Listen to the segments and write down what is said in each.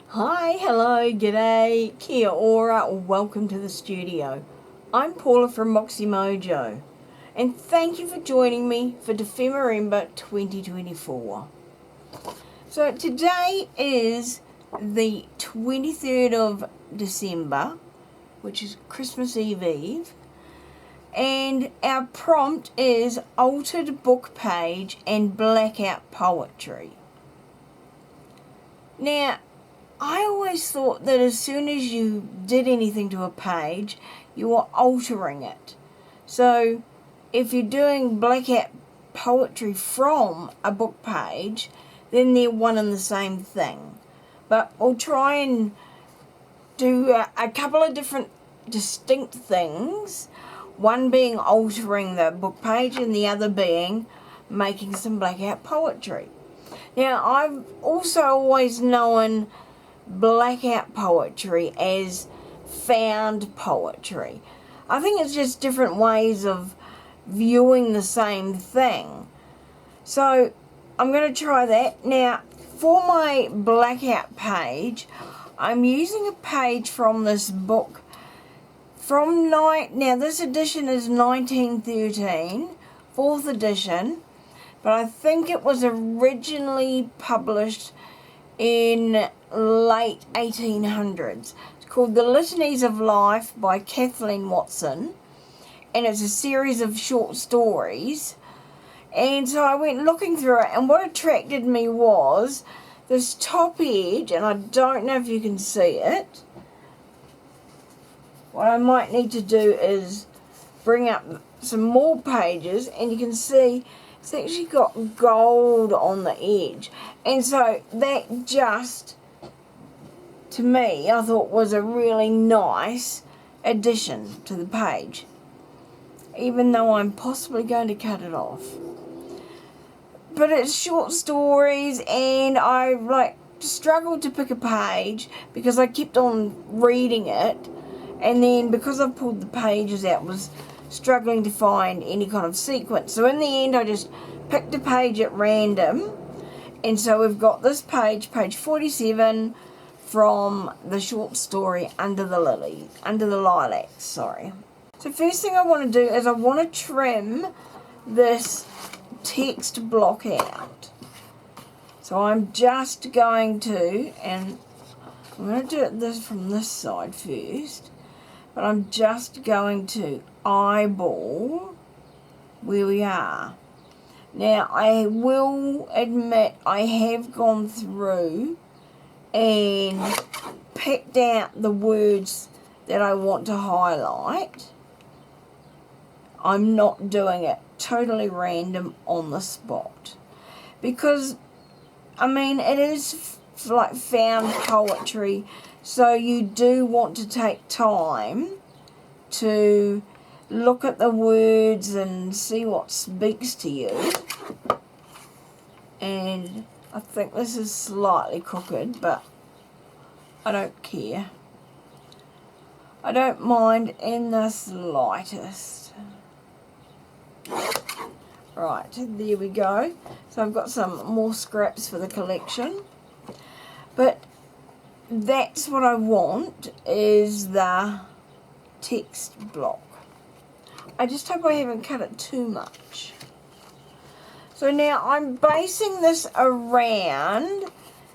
Hi, hello, g'day, kia ora, welcome to the studio. I'm Paula from MoxyMojo, and thank you for joining me for Dephemerember 2024. So today is the 23rd of December, which is Christmas Eve, and our prompt is altered book page and blackout poetry. Now, I always thought that as soon as you did anything to a page, you were altering it. So, if you're doing blackout poetry from a book page, then they're one and the same thing. But we'll try and do a couple of different distinct things. One being altering the book page and the other being making some blackout poetry. Now, I've also always known blackout poetry as found poetry. I think it's just different ways of viewing the same thing. So I'm going to try that. Now, for my blackout page, I'm using a page from this book from now this edition is 1913, 4th edition, but I think it was originally published in late 1800s. It's called The Litanies of Life by Kathleen Watson, and it's a series of short stories. And so I went looking through it, and what attracted me was this top edge, and I don't know if you can see it. What I might need to do is bring up some more pages, and you can see it's actually got gold on the edge. And so that just, to me, I thought was a really nice addition to the page, even though I'm possibly going to cut it off. But it's short stories, and I struggled to pick a page because I kept on reading it, and then because I pulled the pages out, was struggling to find any kind of sequence. So in the end, I just picked a page at random, and so we've got this page 47, from the short story Under the Lilacs, sorry. So first thing I want to do is I want to trim this text block out. So I'm just going to, and I'm going to do this from this side first, but I'm just going to eyeball where we are. Now, I will admit I have gone through and picked out the words that I want to highlight. I'm not doing it totally random on the spot, because, I mean, it is like found poetry, so you do want to take time to look at the words and see what speaks to you. And I think this is slightly crooked, but I don't care. I don't mind in the slightest. Right, there we go. So I've got some more scraps for the collection. But that's what I want, is the text block. I just hope I haven't cut it too much. So now I'm basing this around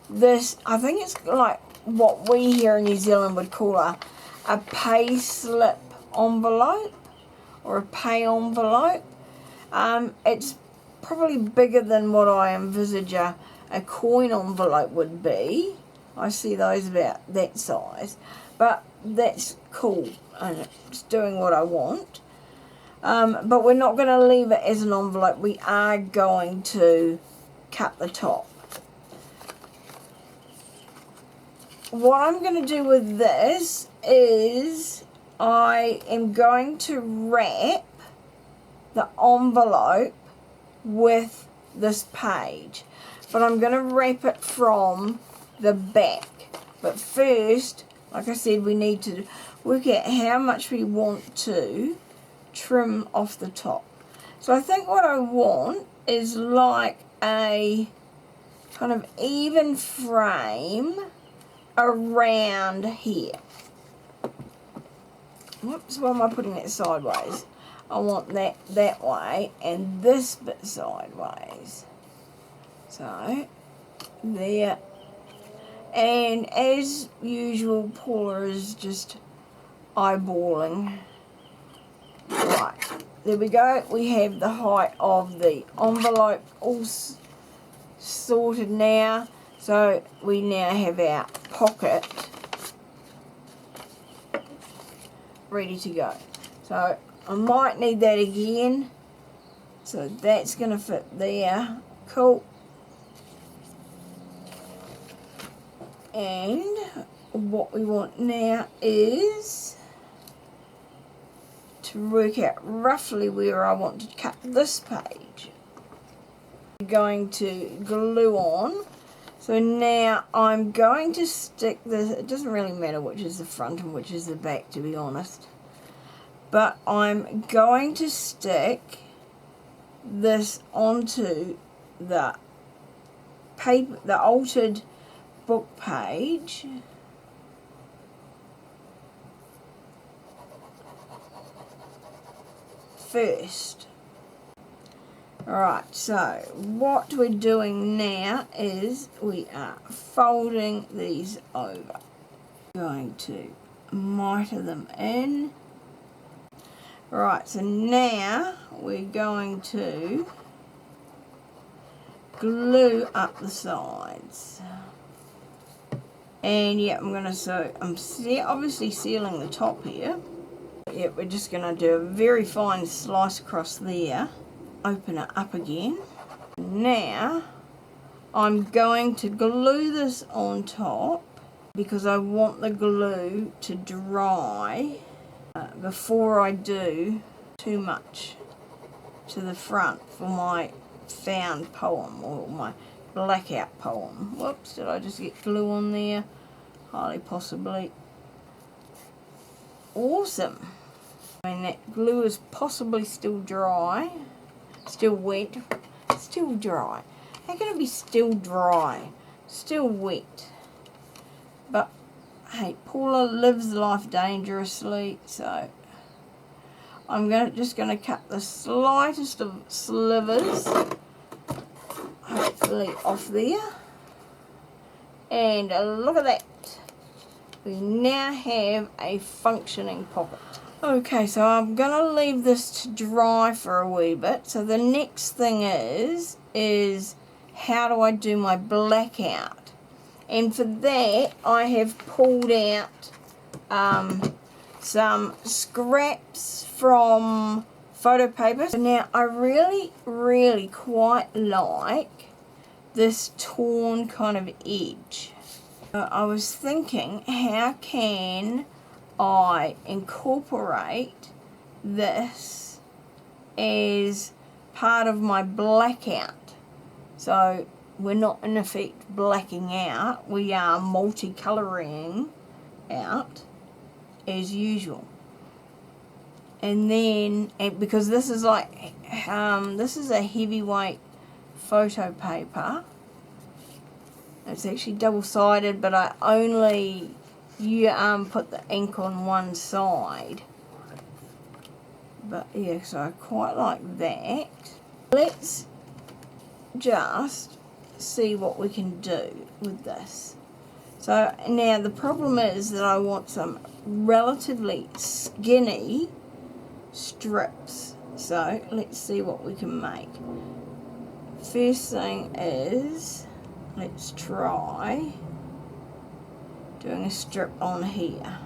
this, I think it's like what we here in New Zealand would call a pay slip envelope, or a pay envelope. It's probably bigger than what I envisage a coin envelope would be. I see those about that size, but that's cool, and it's doing what I want. But we're not going to leave it as an envelope. We are going to cut the top. What I'm going to do with this is I am going to wrap the envelope with this page, but I'm going to wrap it from the back. But first, like I said, we need to work out how much we want to trim off the top. So I think what I want is like a kind of even frame around here. Whoops, why am I putting it sideways? I want that way and this bit sideways. So, there. And as usual, Paula is just eyeballing. Right, there we go. We have the height of the envelope all sorted now. So we now have our pocket ready to go. So I might need that again. So that's going to fit there. Cool. And what we want now is to work out roughly where I want to cut this page. I'm going to glue on. So now I'm going to stick this, it doesn't really matter which is the front and which is the back, to be honest. But I'm going to stick this onto the paper, the altered book page. First. Alright, so what we're doing now is we are folding these over. Going to miter them in. Right, so now we're going to glue up the sides. And yeah, I'm obviously sealing the top here. Yeah, we're just going to do a very fine slice across there. Open it up again. Now I'm going to glue this on top because I want the glue to dry before I do too much to the front for my found poem or my blackout poem. Whoops, did I just get glue on there? Highly possibly. Awesome. I mean, that glue is possibly still dry. Still wet, still dry. How can it be still dry? Still wet. But hey, Paula lives life dangerously, so I'm just going to cut the slightest of slivers, hopefully off there. And look at that. We now have a functioning pocket. Okay, so I'm going to leave this to dry for a wee bit. So the next thing is how do I do my blackout? And for that, I have pulled out some scraps from photo paper. So now I really, really quite like this torn kind of edge. I was thinking, how can I incorporate this as part of my blackout? So we're not in effect blacking out, we are multicolouring out as usual. And then, because this is like, this is a heavyweight photo paper. It's actually double-sided, but I only put the ink on one side. But yeah, so I quite like that. Let's just see what we can do with this. So now the problem is that I want some relatively skinny strips. So let's see what we can make. First thing is, let's try doing a strip on here.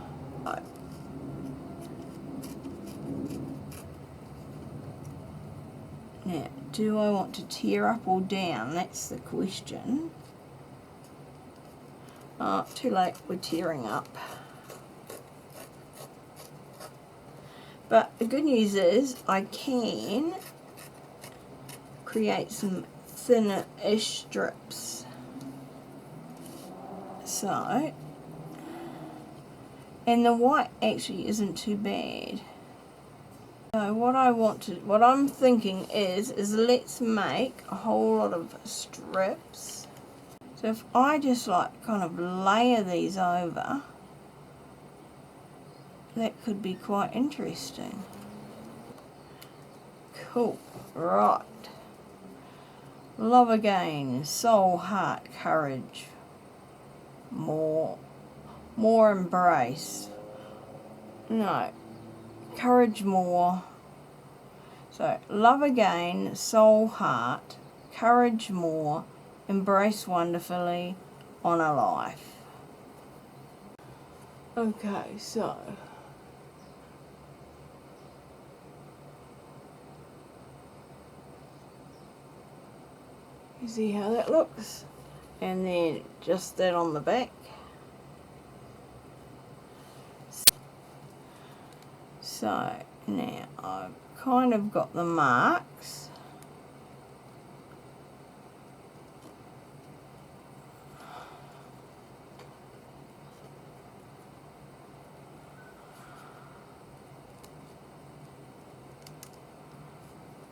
Now, do I want to tear up or down? That's the question. Oh, too late, we're tearing up. But the good news is I can create some thinner-ish strips. So, and the white actually isn't too bad. So what I'm thinking is let's make a whole lot of strips. So if I just like kind of layer these over, that could be quite interesting. Cool, right. Love again, soul, heart, courage, more embrace. No, courage more. So love again, soul, heart, courage more, embrace wonderfully, honor life. Okay, so you see how that looks? And then just that on the back. So now I've kind of got the marks.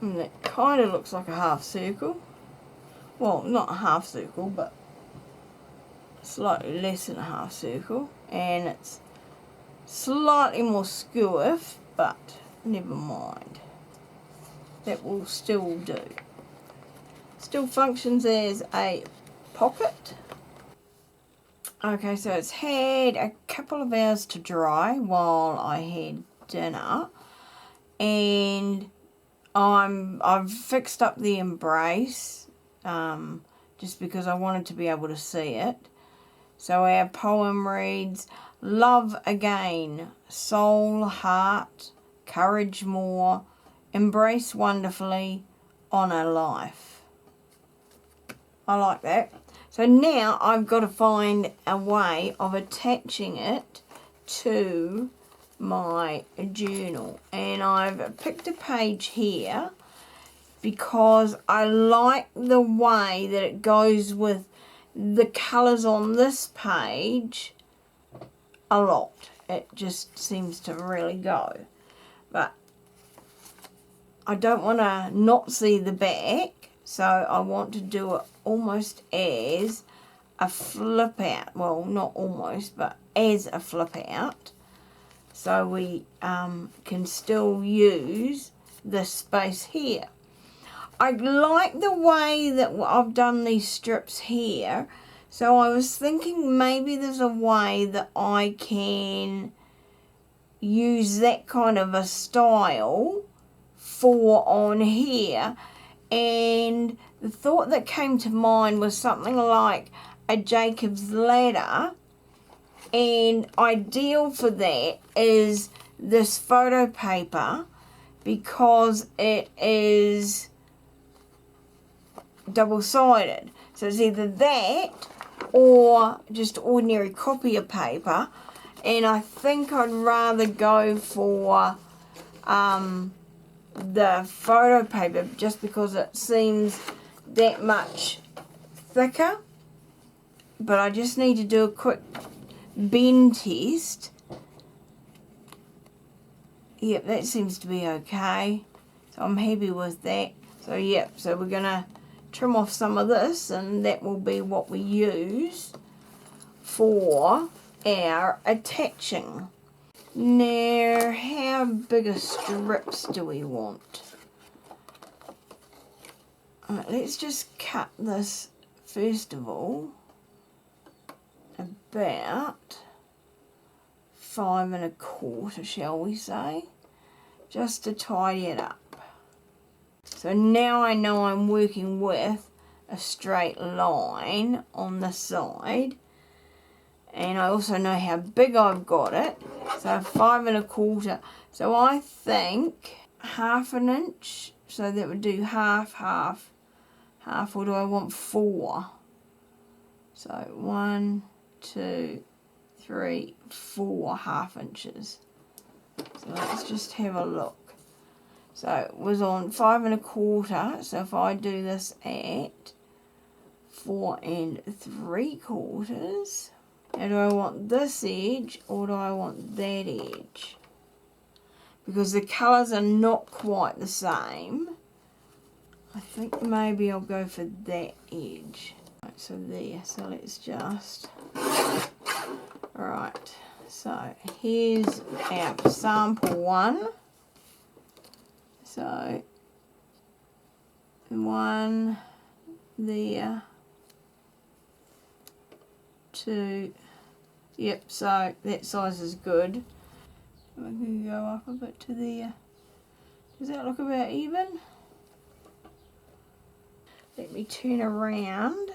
And that kind of looks like a half circle. Well, not a half circle, but slightly less than a half circle. And it's slightly more skewiff, but never mind. That will still do. Still functions as a pocket. Okay, so it's had a couple of hours to dry while I had dinner. And I've fixed up the embrace just because I wanted to be able to see it. So our poem reads, love again, soul, heart, courage more, embrace wonderfully, honor life. I like that. So now I've got to find a way of attaching it to my journal, and I've picked a page here because I like the way that it goes with the colours on this page a lot. It just seems to really go, but I don't want to not see the back, so I want to do it almost as a flip out. Well, not almost, but as a flip out. So we can still use this space here. I like the way that I've done these strips here. So I was thinking maybe there's a way that I can use that kind of a style for on here. And the thought that came to mind was something like a Jacob's ladder. And ideal for that is this photo paper because it is double-sided. So it's either that or just ordinary copier paper. And I think I'd rather go for the photo paper just because it seems that much thicker. But I just need to do a quick bend test. Yep, that seems to be okay. So I'm happy with that. So yep, so we're gonna trim off some of this and that will be what we use for our attaching. Now, how big a strips do we want? Alright, let's just cut this first of all about 5 1/4, shall we say, just to tidy it up. So now I know I'm working with a straight line on the side, and I also know how big I've got it. So 5 1/4. So I think 1/2 inch. So that would do half, half, half. Or do I want 4? So 1, 2, 3, 4 1/2 inches. So let's just have a look. So it was on 5 1/4. So if I do this at 4 3/4, now do I want this edge or do I want that edge? Because the colours are not quite the same. I think maybe I'll go for that edge. so there, so let's just, right, so here's our sample one. So 1 there, 2, yep, so that size is good. We can go up a bit to there. Does that look about even? Let me turn around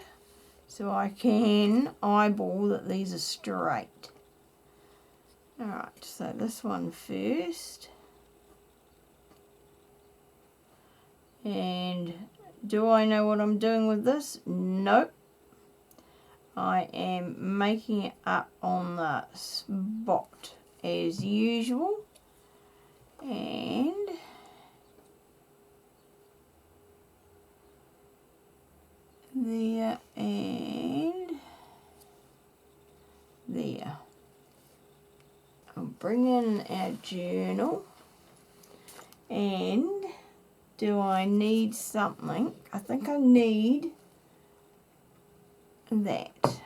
so I can eyeball that these are straight. Alright, so this one first. And do I know what I'm doing with this? Nope. I am making it up on the spot as usual. And there and there. I'll bring in our journal, and do I need something? I think I need that.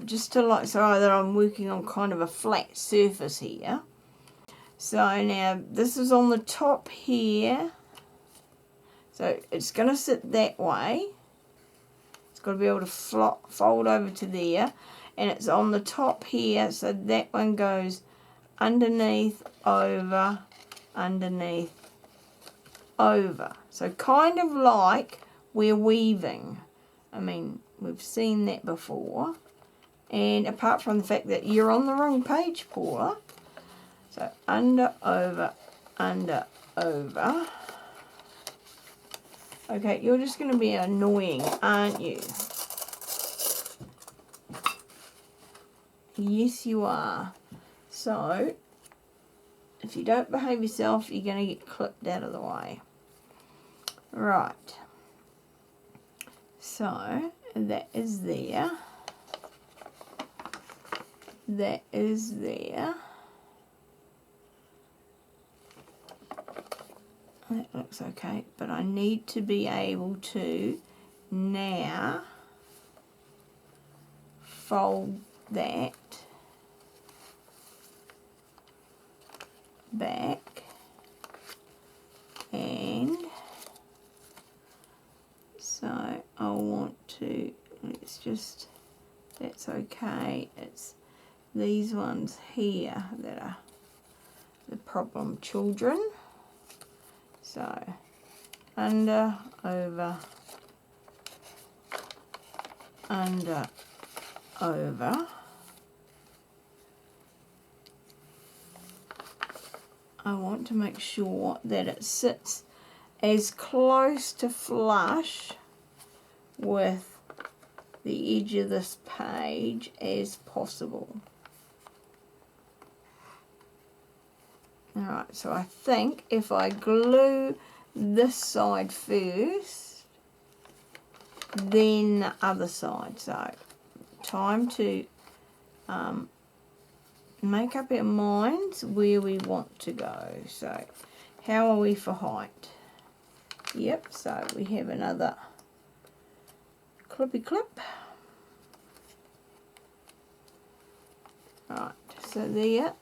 Just to like, so that I'm working on kind of a flat surface here. So now this is on the top here. So it's going to sit that way. It's got to be able to fold over to there. And it's on the top here, so that one goes underneath, over, underneath, over. So kind of like we're weaving. I mean, we've seen that before. And apart from the fact that you're on the wrong page, Paula. So under, over, over. Okay, you're just going to be annoying, aren't you? Yes, you are. So, if you don't behave yourself, you're going to get clipped out of the way. Right. So, that is there. That is there. That looks okay, but I need to be able to now fold that back, and so I want to, let's just, that's okay, it's these ones here that are the problem children. So under, over, under, over. I want to make sure that it sits as close to flush with the edge of this page as possible. Alright, so I think if I glue this side first, then the other side. So, time to make up our minds where we want to go. So, how are we for height? Yep, so we have another clippy clip. Right, so there.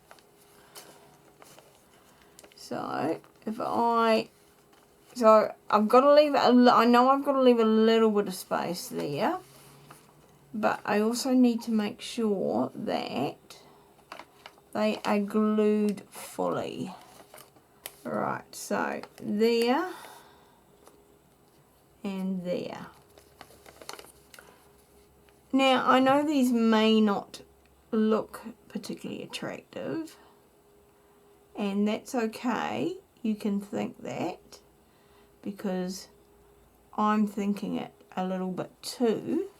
So if I've got to leave, I know I've got to leave a little bit of space there, but I also need to make sure that they are glued fully. Right, so there and there. Now I know these may not look particularly attractive, and that's okay. You can think that, because I'm thinking it a little bit too,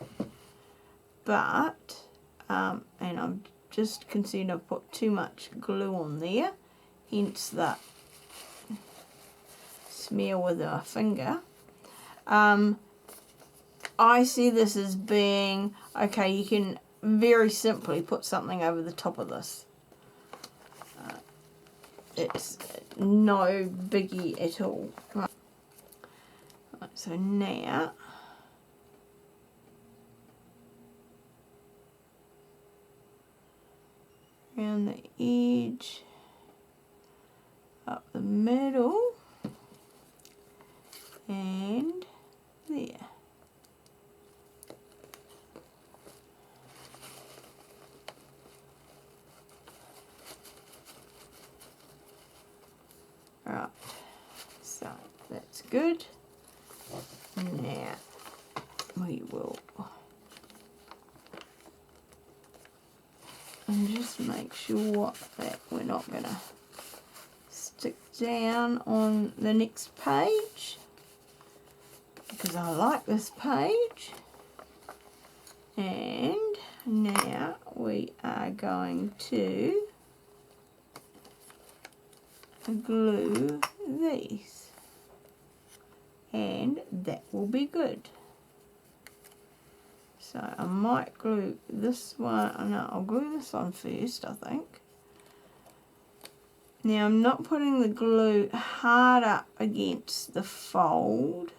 but and I'm just concerned I've put too much glue on there, hence the smear with a finger. I see this as being, okay, you can very simply put something over the top of this. It's no biggie at all. Right, so now around the edge, up the middle, and there. Right, so that's good. Now we will and just make sure that we're not going to stick down on the next page, because I like this page. And now we are going to glue these, and that will be good. So I might glue this one, no, I'll glue this one first, I think. Now I'm not putting the glue hard up against the fold,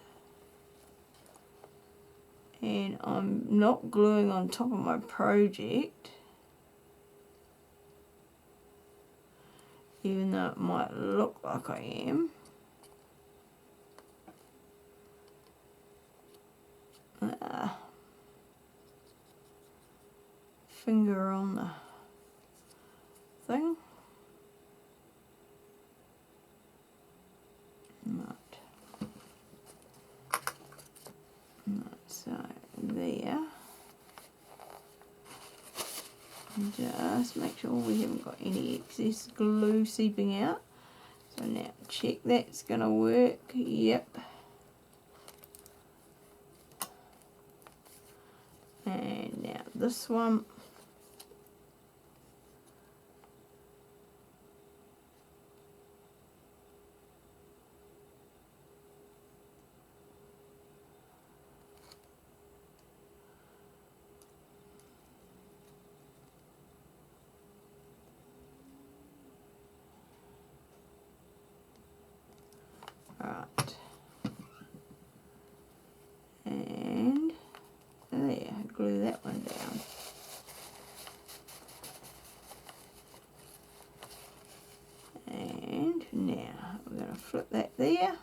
and I'm not gluing on top of my project, even though it might look like I am. Finger on the thing. Right. So there. Just make sure we haven't got any excess glue seeping out. So now check that's going to work. Yep. And now this one. Right, and there, glue that one down. And now we're going to flip that there.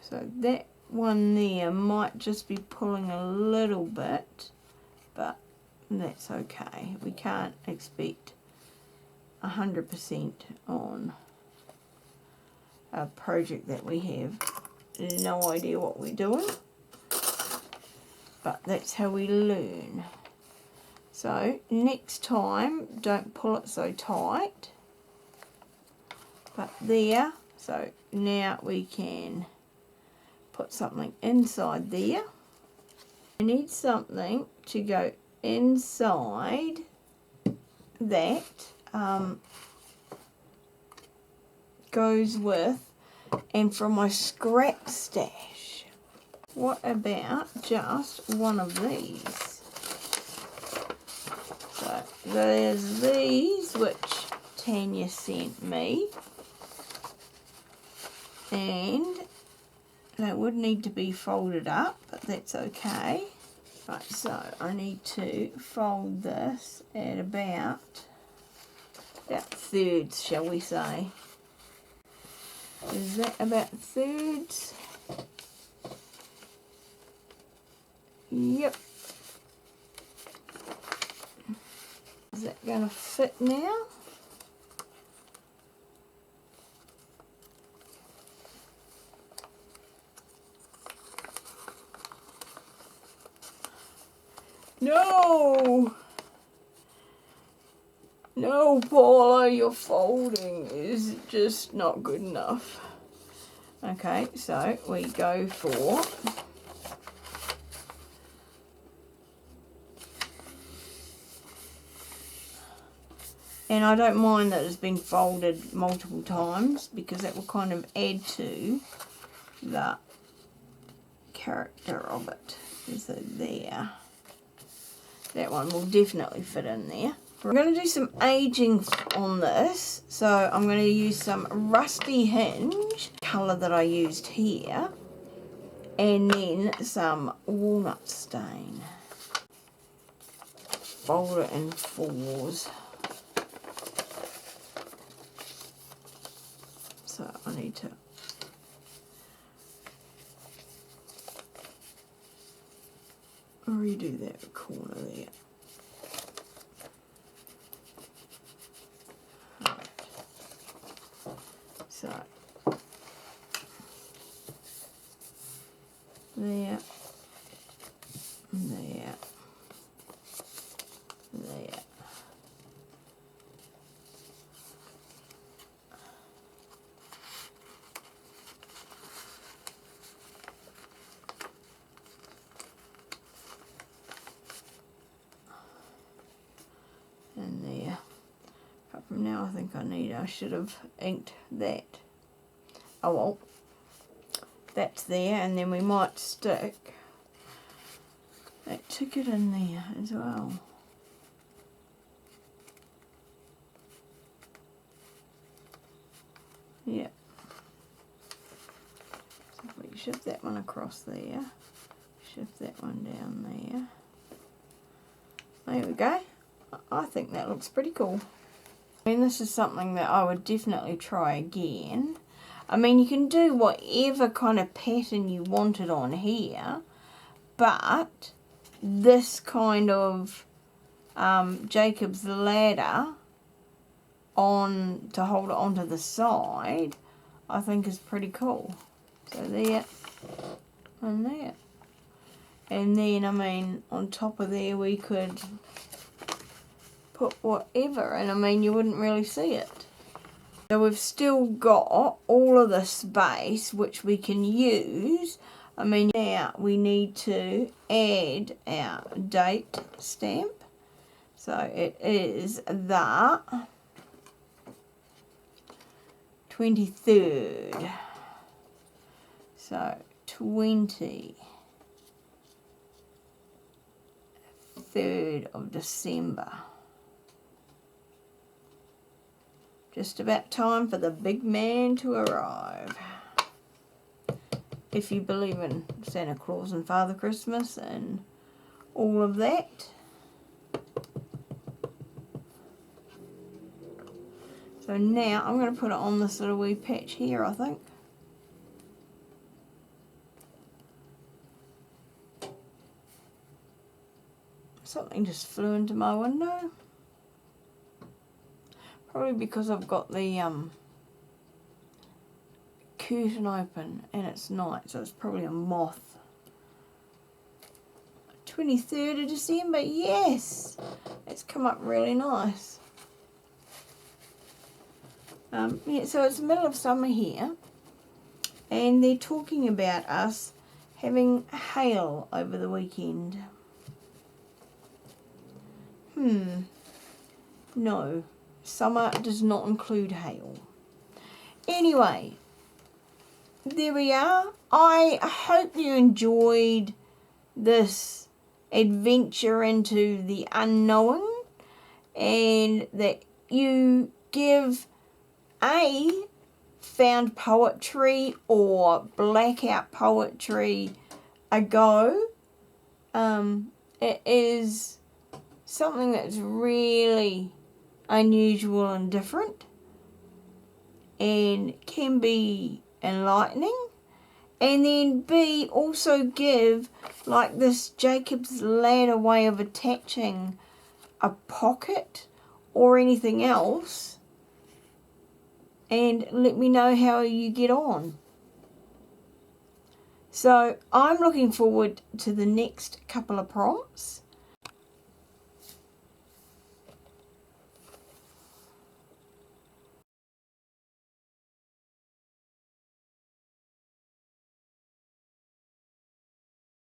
So that one there might just be pulling a little bit, but that's okay. We can't expect 100% on a project that we have no idea what we're doing, but that's how we learn. So next time, don't pull it so tight, but there. So now we can put something inside there. We need something to go inside that goes with, and from my scrap stash, what about just one of these? So there's these which Tanya sent me, and they would need to be folded up, but that's okay. Right, so I need to fold this at about thirds, shall we say. Is that about thirds? Yep. Is that going to fit now? No! No, Paula, your folding is just not good enough. Okay, so we go for and I don't mind that it's been folded multiple times, because that will kind of add to the character of it. So there. That one will definitely fit in there. We're going to do some aging on this, so I'm going to use some Rusty Hinge, colour that I used here, and then some walnut stain. fold it in fours. So I need to redo that corner there. Right. So there, there, there. And there. But from now I think I should have inked that. Oh well. That's there, and then we might stick that ticket in there as well. Yeah. So if we shift that one across there, shift that one down there. There we go. I think that looks pretty cool. I mean, this is something that I would definitely try again. I mean, you can do whatever kind of pattern you wanted on here, but this kind of Jacob's ladder to hold it onto the side, I think is pretty cool. So there and there. And then, I mean, on top of there we could put whatever, and I mean, you wouldn't really see it. So we've still got all of the space which we can use. I mean, now we need to add our date stamp. So it is the 23rd. So 23rd of December. Just about time for the big man to arrive. If you believe in Santa Claus and Father Christmas and all of that. So now I'm going to put it on this little wee patch here, I think. Something just flew into my window. Probably because I've got the curtain open and it's night, so it's probably a moth. 23rd of December, yes! It's come up really nice. Yeah, so it's the middle of summer here, and they're talking about us having hail over the weekend. No. Summer does not include hail. Anyway, there we are. I hope you enjoyed this adventure into the unknown, and that you give found poetry or blackout poetry a go. It is something that's really unusual and different, and can be enlightening, and then B, also give like this Jacob's ladder way of attaching a pocket or anything else, and let me know how you get on. So I'm looking forward to the next couple of prompts.